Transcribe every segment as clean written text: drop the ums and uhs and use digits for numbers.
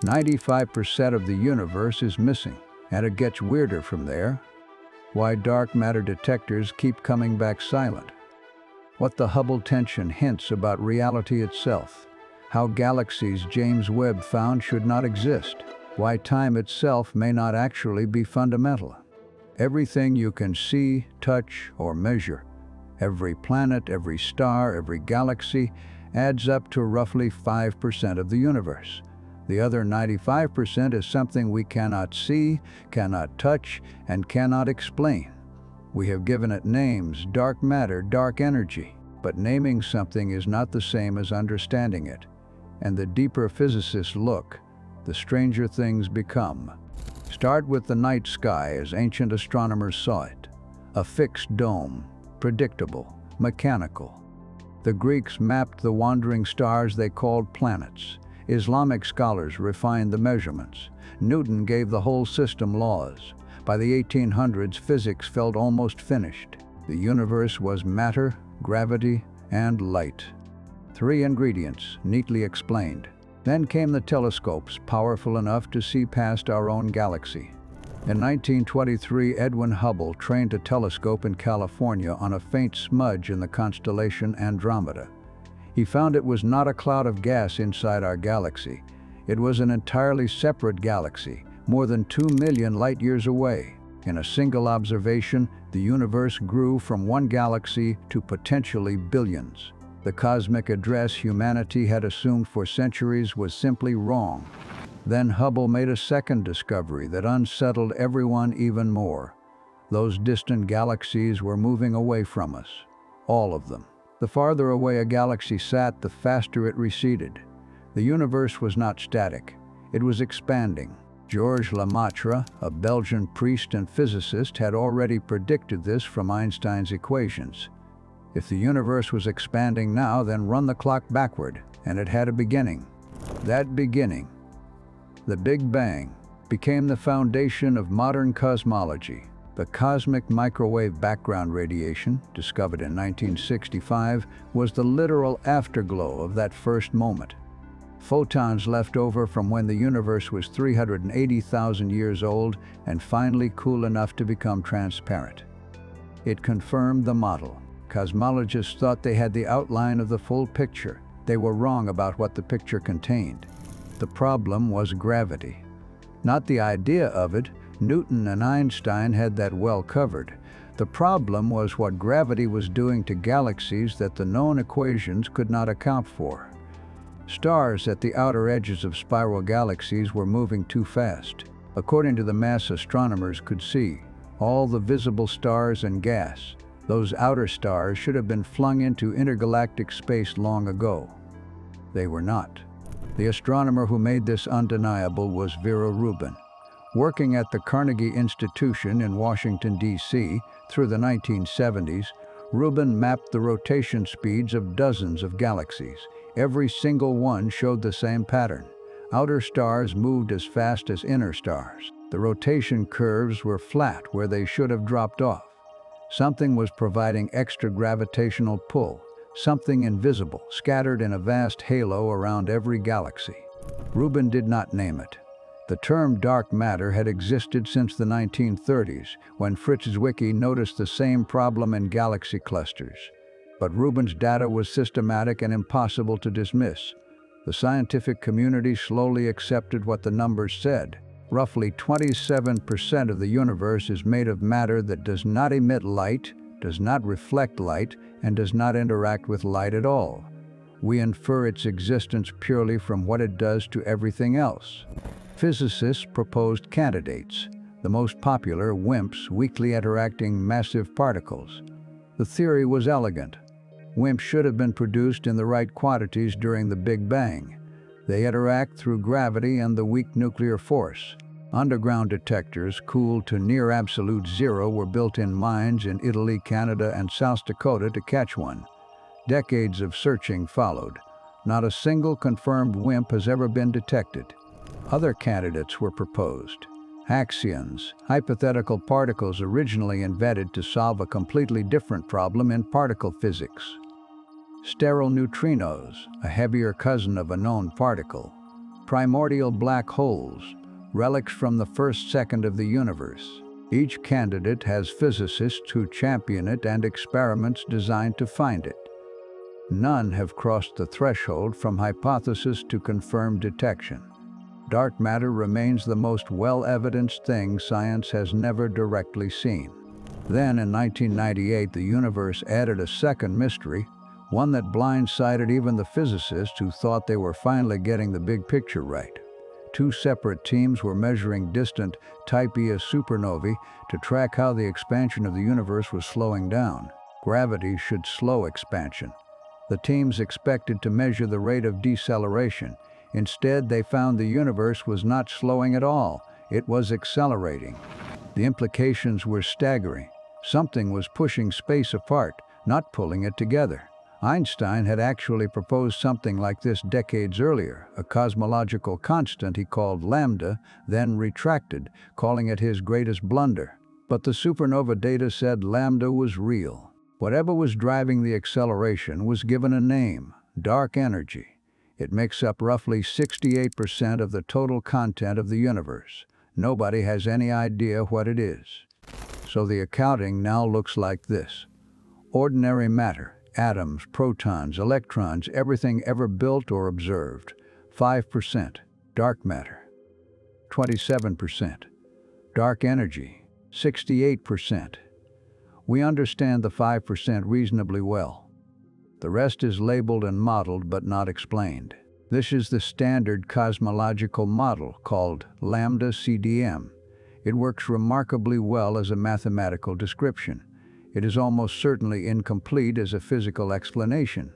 95% of the universe is missing, and it gets weirder from there. Why dark matter detectors keep coming back silent. What the Hubble tension hints about reality itself. How galaxies James Webb found should not exist. Why time itself may not actually be fundamental. Everything you can see, touch, or measure, every planet, every star, every galaxy, adds up to roughly 5% of the universe. The other 95% is something we cannot see, cannot touch, and cannot explain. We have given it names: dark matter, dark energy. But naming something is not the same as understanding it. And the deeper physicists look, the stranger things become. Start with the night sky as ancient astronomers saw it. A fixed dome, predictable, mechanical. The Greeks mapped the wandering stars they called planets. Islamic scholars refined the measurements. Newton gave the whole system laws. By the 1800s, physics felt almost finished. The universe was matter, gravity, and light. 3 ingredients, neatly explained. Then came the telescopes, powerful enough to see past our own galaxy. In 1923, Edwin Hubble trained a telescope in California on a faint smudge in the constellation Andromeda. He found it was not a cloud of gas inside our galaxy. It was an entirely separate galaxy, more than 2 million light-years away. In a single observation, the universe grew from one galaxy to potentially billions. The cosmic address humanity had assumed for centuries was simply wrong. Then Hubble made a second discovery that unsettled everyone even more. Those distant galaxies were moving away from us. All of them. The farther away a galaxy sat, the faster it receded. The universe was not static. It was expanding. Georges Lemaitre, a Belgian priest and physicist, had already predicted this from Einstein's equations. If the universe was expanding now, then run the clock backward, and it had a beginning. That beginning, the Big Bang, became the foundation of modern cosmology. The cosmic microwave background radiation, discovered in 1965, was the literal afterglow of that first moment. Photons left over from when the universe was 380,000 years old and finally cool enough to become transparent. It confirmed the model. Cosmologists thought they had the outline of the full picture. They were wrong about what the picture contained. The problem was gravity. Not the idea of it. Newton and Einstein had that well covered. The problem was what gravity was doing to galaxies that the known equations could not account for. Stars at the outer edges of spiral galaxies were moving too fast. According to the mass astronomers could see, all the visible stars and gas, those outer stars should have been flung into intergalactic space long ago. They were not. The astronomer who made this undeniable was Vera Rubin. Working at the Carnegie Institution in Washington, D.C. through the 1970s, Rubin mapped the rotation speeds of dozens of galaxies. Every single one showed the same pattern. Outer stars moved as fast as inner stars. The rotation curves were flat where they should have dropped off. Something was providing extra gravitational pull, something invisible, scattered in a vast halo around every galaxy. Rubin did not name it. The term dark matter had existed since the 1930s, when Fritz Zwicky noticed the same problem in galaxy clusters. But Rubin's data was systematic and impossible to dismiss. The scientific community slowly accepted what the numbers said. Roughly 27% of the universe is made of matter that does not emit light, does not reflect light, and does not interact with light at all. We infer its existence purely from what it does to everything else. Physicists proposed candidates, the most popular WIMPs, weakly interacting massive particles. The theory was elegant. WIMPs should have been produced in the right quantities during the Big Bang. They interact through gravity and the weak nuclear force. Underground detectors, cooled to near absolute zero, were built in mines in Italy, Canada, and South Dakota to catch one. Decades of searching followed. Not a single confirmed WIMP has ever been detected. Other candidates were proposed. Axions, hypothetical particles originally invented to solve a completely different problem in particle physics. Sterile neutrinos, a heavier cousin of a known particle. primordial black holes, relics from the first second of the universe. Each candidate has physicists who champion it and experiments designed to find it. None have crossed the threshold from hypothesis to confirmed detection. Dark matter remains the most well-evidenced thing science has never directly seen. Then, in 1998, the universe added a second mystery, one that blindsided even the physicists who thought they were finally getting the big picture right. Two separate teams were measuring distant Type Ia supernovae to track how the expansion of the universe was slowing down. Gravity should slow expansion. The teams expected to measure the rate of deceleration. Instead, they found the universe was not slowing at all. It was accelerating. The implications were staggering. Something was pushing space apart, not pulling it together. Einstein had actually proposed something like this decades earlier, a cosmological constant he called lambda, then retracted, calling it his greatest blunder. But the supernova data said lambda was real. Whatever was driving the acceleration was given a name: dark energy. It makes up roughly 68% of the total content of the universe. Nobody has any idea what it is. So the accounting now looks like this. Ordinary matter, atoms, protons, electrons, everything ever built or observed, 5%. Dark matter, 27%. Dark energy, 68%. We understand the 5% reasonably well. The rest is labeled and modeled but not explained. This is the standard cosmological model called lambda CDM. It works remarkably well as a mathematical description. It is almost certainly incomplete as a physical explanation.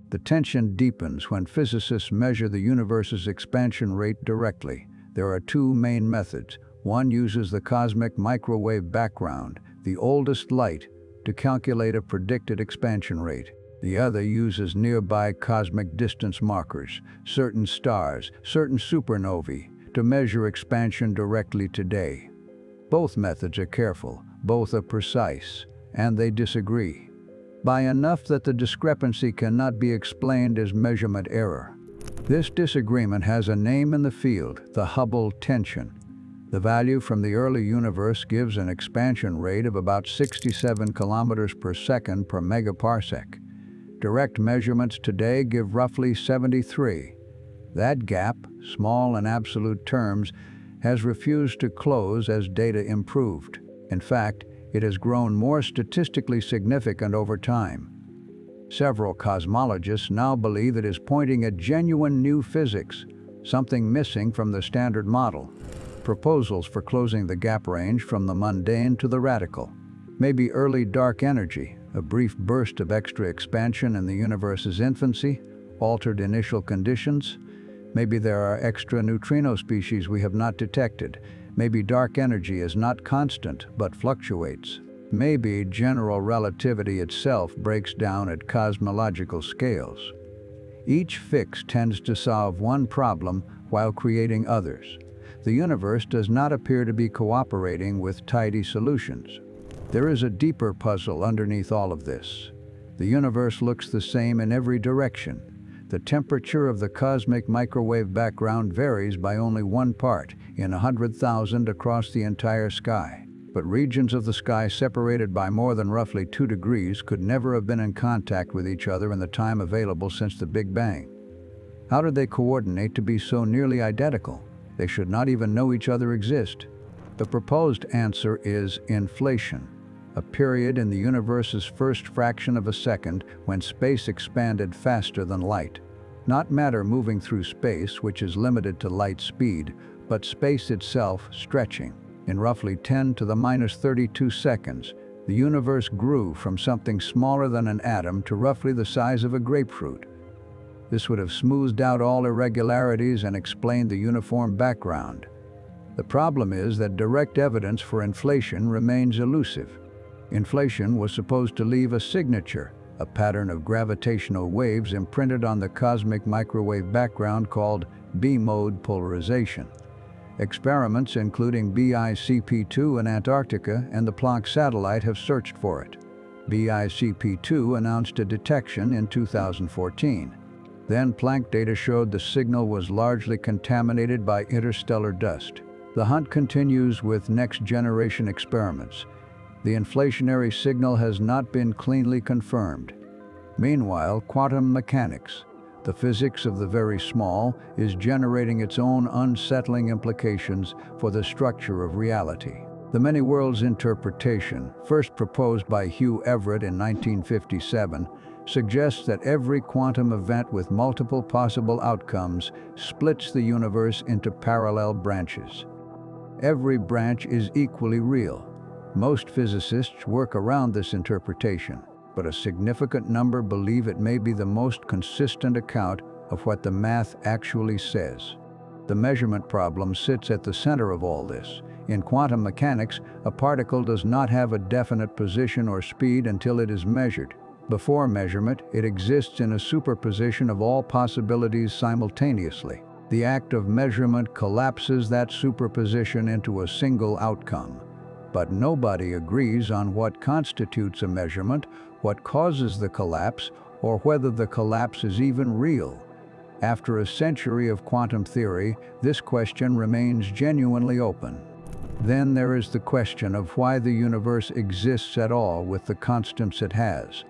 The tension deepens when physicists measure the universe's expansion rate directly. There are two main methods. One uses the cosmic microwave background, the oldest light, to calculate a predicted expansion rate. The other uses nearby cosmic distance markers, certain stars, certain supernovae, to measure expansion directly today. Both methods are careful, both are precise, and they disagree, by enough that the discrepancy cannot be explained as measurement error. This disagreement has a name in the field: the Hubble tension. The value from the early universe gives an expansion rate of about 67 kilometers per second per megaparsec. Direct measurements today give roughly 73. That gap, small in absolute terms, has refused to close as data improved. In fact, it has grown more statistically significant over time. Several cosmologists now believe it is pointing at genuine new physics, something missing from the standard model. Proposals for closing the gap range from the mundane to the radical. Maybe early dark energy, a brief burst of extra expansion in the universe's infancy, altered initial conditions. Maybe there are extra neutrino species we have not detected. Maybe dark energy is not constant but fluctuates. Maybe general relativity itself breaks down at cosmological scales. Each fix tends to solve one problem while creating others. The universe does not appear to be cooperating with tidy solutions. There is a deeper puzzle underneath all of this. The universe looks the same in every direction. The temperature of the cosmic microwave background varies by only 1 part in 100,000 across the entire sky. But regions of the sky separated by more than roughly 2 degrees could never have been in contact with each other in the time available since the Big Bang. How did they coordinate to be so nearly identical? They should not even know each other exist. The proposed answer is inflation, a period in the universe's first fraction of a second when space expanded faster than light. Not matter moving through space, which is limited to light speed, but space itself stretching. In roughly 10 to the minus 32 seconds, the universe grew from something smaller than an atom to roughly the size of a grapefruit. This would have smoothed out all irregularities and explained the uniform background. The problem is that direct evidence for inflation remains elusive. Inflation was supposed to leave a signature, a pattern of gravitational waves imprinted on the cosmic microwave background called B-mode polarization. Experiments including BICP-2 in Antarctica and the Planck satellite have searched for it. BICP-2 announced a detection in 2014. Then Planck data showed the signal was largely contaminated by interstellar dust. The hunt continues with next-generation experiments. The inflationary signal has not been cleanly confirmed. Meanwhile, quantum mechanics, the physics of the very small, is generating its own unsettling implications for the structure of reality. The many worlds interpretation, first proposed by Hugh Everett in 1957, suggests that every quantum event with multiple possible outcomes splits the universe into parallel branches. Every branch is equally real. Most physicists work around this interpretation, but a significant number believe it may be the most consistent account of what the math actually says. The measurement problem sits at the center of all this. In quantum mechanics, a particle does not have a definite position or speed until it is measured. Before measurement, it exists in a superposition of all possibilities simultaneously. The act of measurement collapses that superposition into a single outcome. But nobody agrees on what constitutes a measurement, what causes the collapse, or whether the collapse is even real. After a century of quantum theory, this question remains genuinely open. Then there is the question of why the universe exists at all with the constants it has.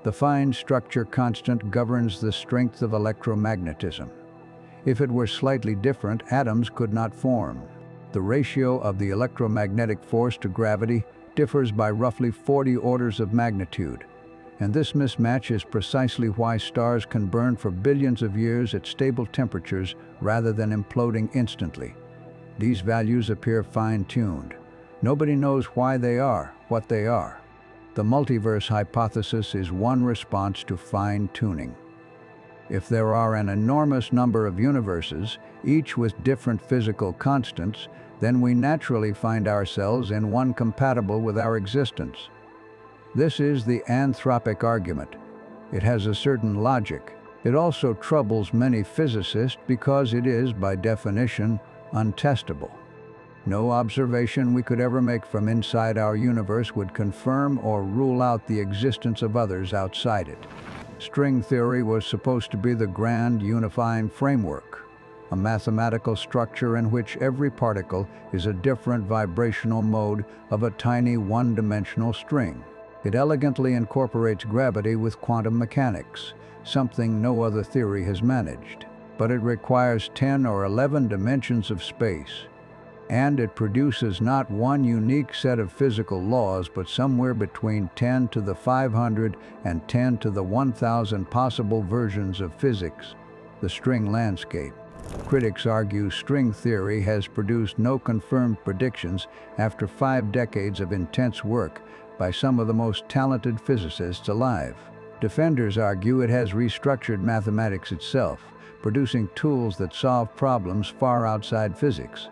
The fine structure constant governs the strength of electromagnetism. If it were slightly different, atoms could not form. The ratio of the electromagnetic force to gravity differs by roughly 40 orders of magnitude. And this mismatch is precisely why stars can burn for billions of years at stable temperatures rather than imploding instantly. These values appear fine-tuned. Nobody knows why they are what they are. The multiverse hypothesis is one response to fine-tuning. If there are an enormous number of universes, each with different physical constants, then we naturally find ourselves in one compatible with our existence. This is the anthropic argument. It has a certain logic. It also troubles many physicists because it is, by definition, untestable. No observation we could ever make from inside our universe would confirm or rule out the existence of others outside it. String theory was supposed to be the grand unifying framework, a mathematical structure in which every particle is a different vibrational mode of a tiny one-dimensional string. It elegantly incorporates gravity with quantum mechanics, something no other theory has managed. But it requires 10 or 11 dimensions of space. And it produces not one unique set of physical laws, but somewhere between 10 to the 500 and 10 to the 1,000 possible versions of physics, the string landscape. Critics argue string theory has produced no confirmed predictions after 5 decades of intense work by some of the most talented physicists alive. Defenders argue it has restructured mathematics itself, producing tools that solve problems far outside physics.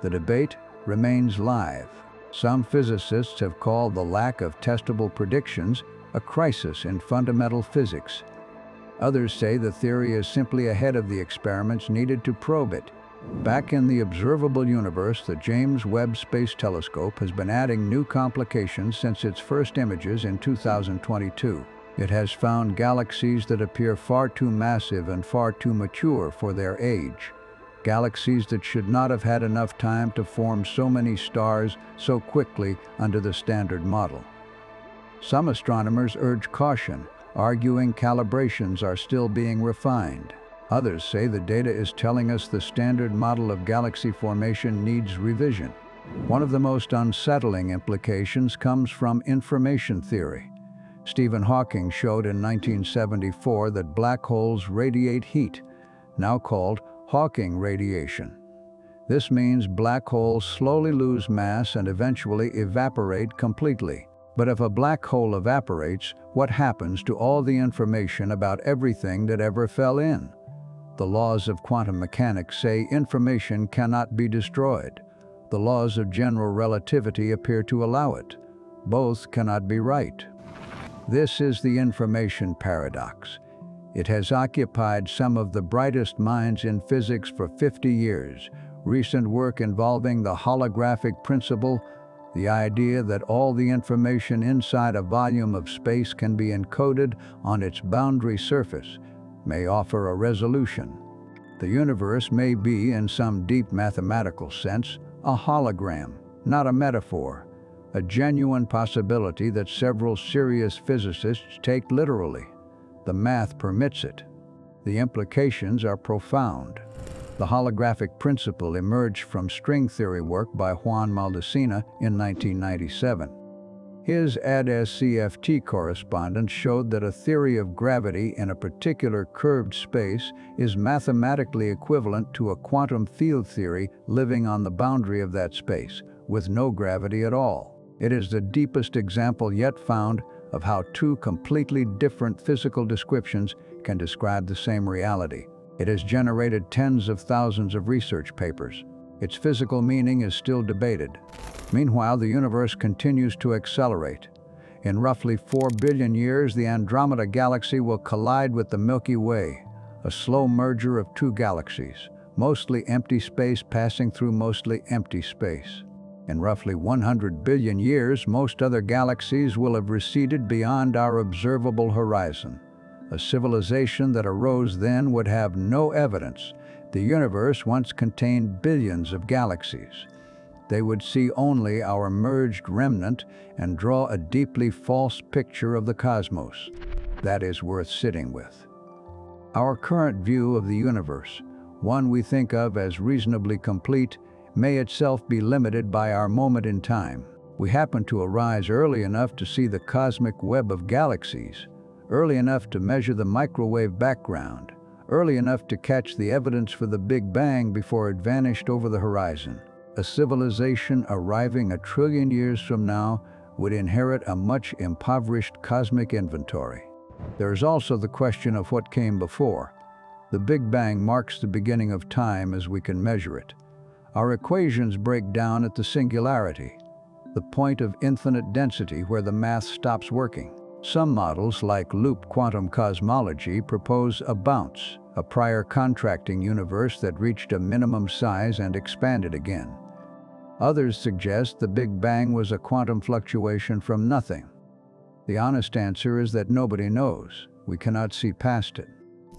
The debate remains live. Some physicists have called the lack of testable predictions a crisis in fundamental physics. Others say the theory is simply ahead of the experiments needed to probe it. Back in the observable universe, the James Webb Space Telescope has been adding new complications since its first images in 2022. It has found galaxies that appear far too massive and far too mature for their age. Galaxies that should not have had enough time to form so many stars so quickly under the standard model. Some astronomers urge caution, arguing calibrations are still being refined. Others say the data is telling us the standard model of galaxy formation needs revision. One of the most unsettling implications comes from information theory. Stephen Hawking showed in 1974 that black holes radiate heat, now called Hawking radiation. This means black holes slowly lose mass and eventually evaporate completely. But if a black hole evaporates, what happens to all the information about everything that ever fell in? The laws of quantum mechanics say information cannot be destroyed. The laws of general relativity appear to allow it. Both cannot be right. This is the information paradox. It has occupied some of the brightest minds in physics for 50 years. Recent work involving the holographic principle, the idea that all the information inside a volume of space can be encoded on its boundary surface, may offer a resolution. The universe may be, in some deep mathematical sense, a hologram, not a metaphor, a genuine possibility that several serious physicists take literally. The math permits it. The implications are profound. The holographic principle emerged from string theory work by Juan Maldacena in 1997. His AD-SCFT correspondence showed that a theory of gravity in a particular curved space is mathematically equivalent to a quantum field theory living on the boundary of that space, with no gravity at all. It is the deepest example yet found of how two completely different physical descriptions can describe the same reality. It has generated tens of thousands of research papers. Its physical meaning is still debated. Meanwhile, the universe continues to accelerate. In roughly 4 billion years, the Andromeda Galaxy will collide with the Milky Way, a slow merger of two galaxies, mostly empty space passing through mostly empty space. In roughly 100 billion years, most other galaxies will have receded beyond our observable horizon. A civilization that arose then would have no evidence. The universe once contained billions of galaxies. They would see only our merged remnant and draw a deeply false picture of the cosmos. That is worth sitting with. Our current view of the universe, one we think of as reasonably complete, may itself be limited by our moment in time. We happen to arise early enough to see the cosmic web of galaxies, early enough to measure the microwave background, early enough to catch the evidence for the Big Bang before it vanished over the horizon. A civilization arriving 1 trillion years from now would inherit a much impoverished cosmic inventory. There is also the question of what came before. The Big Bang marks the beginning of time as we can measure it. Our equations break down at the singularity, the point of infinite density where the math stops working. Some models, like loop quantum cosmology, propose a bounce, a prior contracting universe that reached a minimum size and expanded again. Others suggest the Big Bang was a quantum fluctuation from nothing. The honest answer is that nobody knows. We cannot see past it.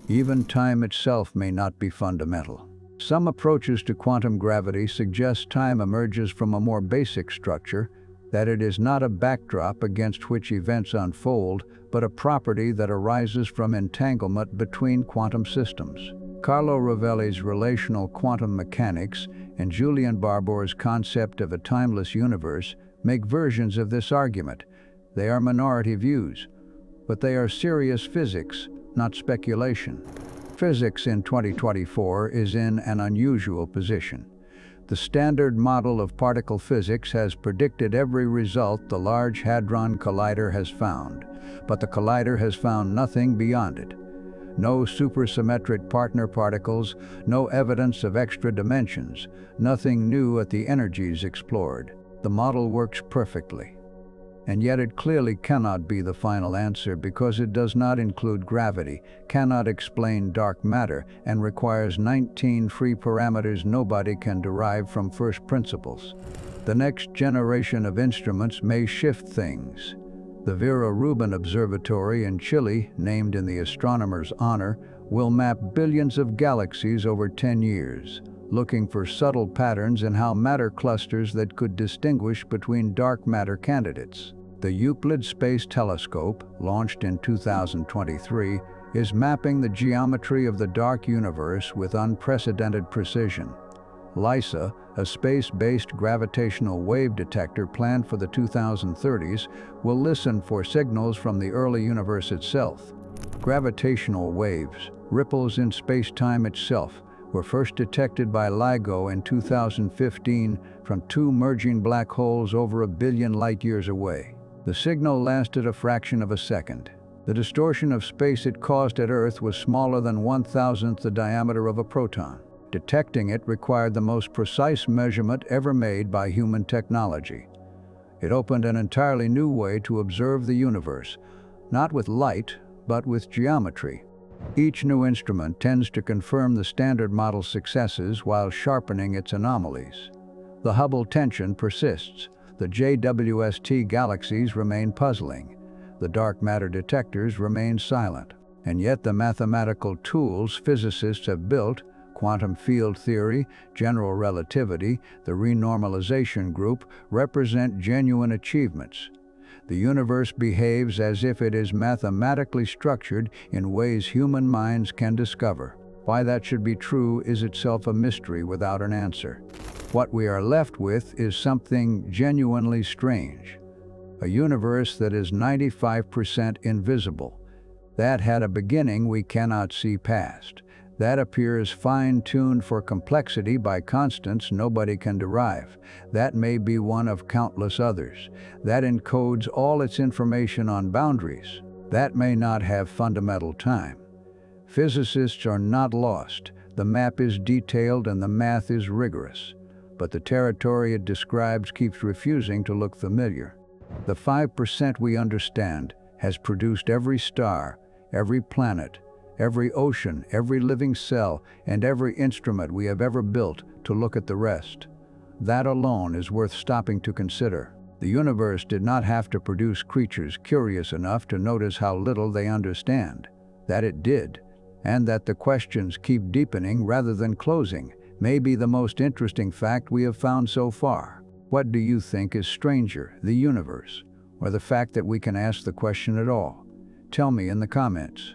Even time itself may not be fundamental. Some approaches to quantum gravity suggest time emerges from a more basic structure, that it is not a backdrop against which events unfold, but a property that arises from entanglement between quantum systems. Carlo Rovelli's relational quantum mechanics and Julian Barbour's concept of a timeless universe make versions of this argument. They are minority views, but they are serious physics, not speculation. Physics in 2024 is in an unusual position. The Standard Model of Particle Physics has predicted every result the Large Hadron Collider has found, but the collider has found nothing beyond it. No supersymmetric partner particles, no evidence of extra dimensions, nothing new at the energies explored. The model works perfectly. And yet it clearly cannot be the final answer because it does not include gravity, cannot explain dark matter, and requires 19 free parameters nobody can derive from first principles. The next generation of instruments may shift things. The Vera Rubin Observatory in Chile, named in the astronomer's honor, will map billions of galaxies over 10 years. Looking for subtle patterns in how matter clusters that could distinguish between dark matter candidates. The Euclid Space Telescope, launched in 2023, is mapping the geometry of the dark universe with unprecedented precision. LISA, a space-based gravitational wave detector planned for the 2030s, will listen for signals from the early universe itself. Gravitational waves, ripples in space-time itself, were first detected by LIGO in 2015 from two merging black holes over 1 billion light-years away. The signal lasted a fraction of a second. The distortion of space it caused at Earth was smaller than 1,000th the diameter of a proton. Detecting it required the most precise measurement ever made by human technology. It opened an entirely new way to observe the universe, not with light, but with geometry. Each new instrument tends to confirm the Standard Model's successes while sharpening its anomalies. The Hubble tension persists. The JWST galaxies remain puzzling. The dark matter detectors remain silent. And yet the mathematical tools physicists have built, quantum field theory, general relativity, the renormalization group, represent genuine achievements. The universe behaves as if it is mathematically structured in ways human minds can discover. Why that should be true is itself a mystery without an answer. What we are left with is something genuinely strange. A universe that is 95% invisible. That had a beginning we cannot see past. That appears fine-tuned for complexity by constants nobody can derive. That may be one of countless others. That encodes all its information on boundaries. That may not have fundamental time. Physicists are not lost. The map is detailed and the math is rigorous. But the territory it describes keeps refusing to look familiar. The 5% we understand has produced every star, every planet, every ocean, every living cell, and every instrument we have ever built to look at the rest. That alone is worth stopping to consider. The universe did not have to produce creatures curious enough to notice how little they understand. That it did, and that the questions keep deepening rather than closing, may be the most interesting fact we have found so far. What do you think is stranger, the universe, or the fact that we can ask the question at all? Tell me in the comments.